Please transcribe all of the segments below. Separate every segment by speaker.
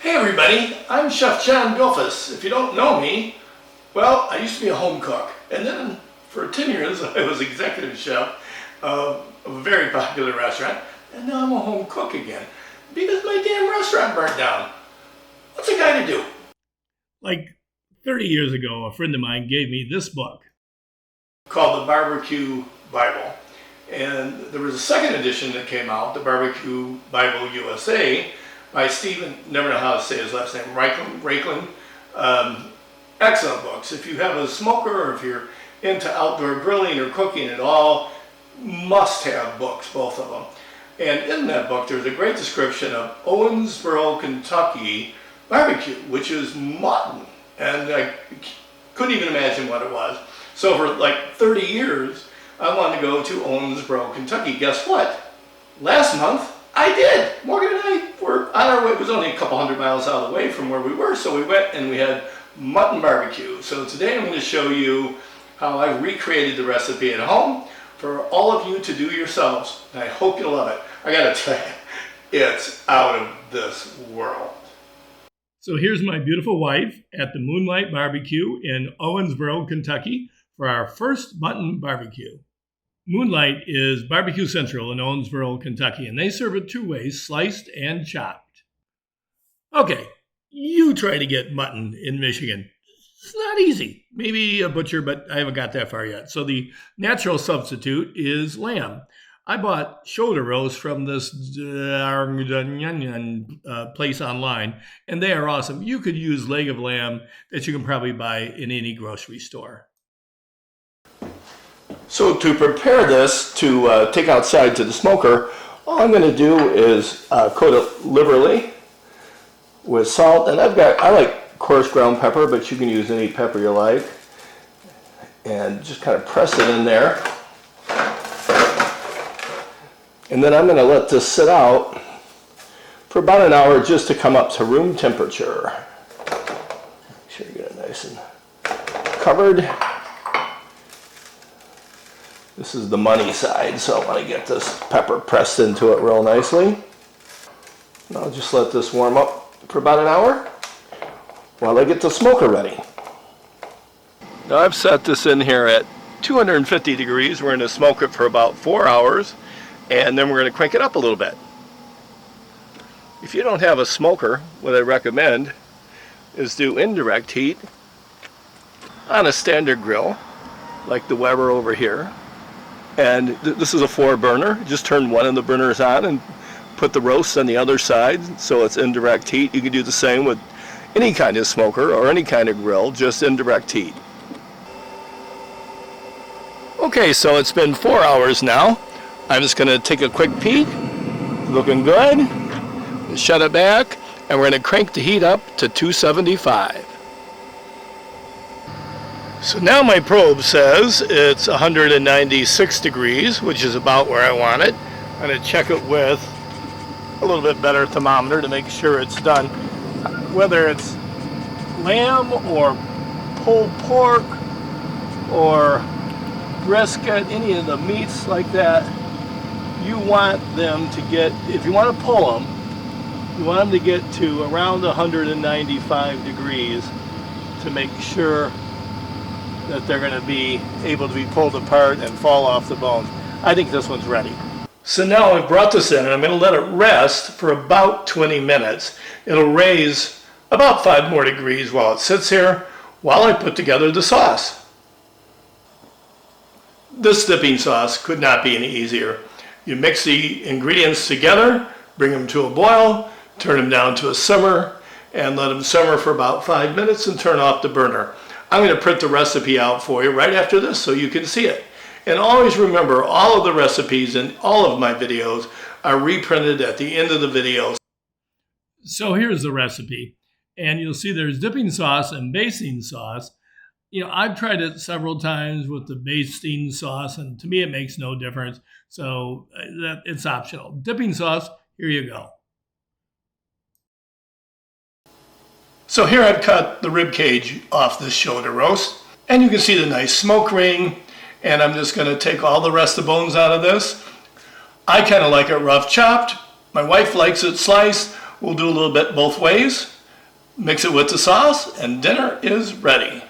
Speaker 1: Hey everybody, I'm Chef John Gulfus. If you don't know me, well, I used to be a home cook, and then for 10 years I was executive chef of a very popular restaurant, and now I'm a home cook again because my damn restaurant burnt down. What's a guy to do?
Speaker 2: Like 30 years ago, a friend of mine gave me this book
Speaker 1: Called the Barbecue Bible. And there was a second edition that came out, the Barbecue Bible USA, by Stephen, never know how to say his last name, Raiklin. Excellent books. If you have a smoker or if you're into outdoor grilling or cooking at all, must-have books, both of them. And in that book, there's a great description of Owensboro Kentucky BBQ, which is mutton. And I couldn't even imagine what it was. So for like 30 years, I wanted to go to Owensboro, Kentucky. Guess what? Last month, I did. Morgan and I were on our way. It was only a couple hundred miles out of the way from where we were, so we went and we had mutton barbecue. So today I'm going to show you how I recreated the recipe at home for all of you to do yourselves. And I hope you love it. I got to tell you, it's out of this world.
Speaker 2: So here's my beautiful wife at the Moonlight BBQ in Owensboro, Kentucky for our first mutton barbecue. Moonlight is Barbecue Central in Owensboro, Kentucky, and they serve it two ways, sliced and chopped. Okay, you try to get mutton in Michigan. It's not easy. Maybe a butcher, but I haven't got that far yet. So the natural substitute is lamb. I bought shoulder roast from this place online, and they are awesome. You could use leg of lamb that you can probably buy in any grocery store.
Speaker 1: So to prepare this to take outside to the smoker, all I'm going to do is coat it liberally with salt, and I like coarse ground pepper, but you can use any pepper you like, and just kind of press it in there. And then I'm going to let this sit out for about an hour just to come up to room temperature. Make sure you get it nice and covered. This is the money side, so I want to get this pepper pressed into it real nicely. And I'll just let this warm up for about an hour while I get the smoker ready. Now I've set this in here at 250 degrees. We're going to smoke it for about 4 hours, and then we're going to crank it up a little bit. If you don't have a smoker, what I recommend is do indirect heat on a standard grill, like the Weber over here. And this is a 4-burner. Just turn one of the burners on and put the roast on the other side so it's indirect heat. You can do the same with any kind of smoker or any kind of grill, just indirect heat. Okay, so it's been 4 hours now. I'm just going to take a quick peek. Looking good. Shut it back, and we're going to crank the heat up to 275. So now my probe says it's 196 degrees, which is about where I want it. I'm going to check it with a little bit better thermometer to make sure it's done. Whether it's lamb or pulled pork or brisket, any of the meats like that, you want them to get, if you want to pull them, you want them to get to around 195 degrees to make sure that they're going to be able to be pulled apart and fall off the bones. I think this one's ready. So now I've brought this in and I'm going to let it rest for about 20 minutes. It'll raise about 5 more degrees while it sits here while I put together the sauce. This dipping sauce could not be any easier. You mix the ingredients together, bring them to a boil, turn them down to a simmer, and let them simmer for about 5 minutes and turn off the burner. I'm going to print the recipe out for you right after this so you can see it. And always remember, all of the recipes in all of my videos are reprinted at the end of the videos.
Speaker 2: So here's the recipe. And you'll see there's dipping sauce and basting sauce. You know, I've tried it several times with the basting sauce, and to me it makes no difference. So it's optional. Dipping sauce, here you go. So here I've cut the rib cage off this shoulder roast, and you can see the nice smoke ring, and I'm just going to take all the rest of the bones out of this. I kind of like it rough chopped. My wife likes it sliced. We'll do a little bit both ways.
Speaker 1: Mix it with the sauce and dinner is ready.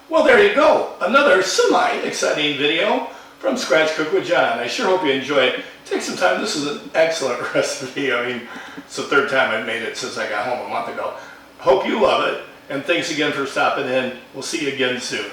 Speaker 1: Well, there you go. Another semi-exciting video from Scratch Cook with John. I sure hope you enjoy it. Take some time. This is an excellent recipe. I mean, it's the third time I've made it since I got home a month ago. Hope you love it. And thanks again for stopping in. We'll see you again soon.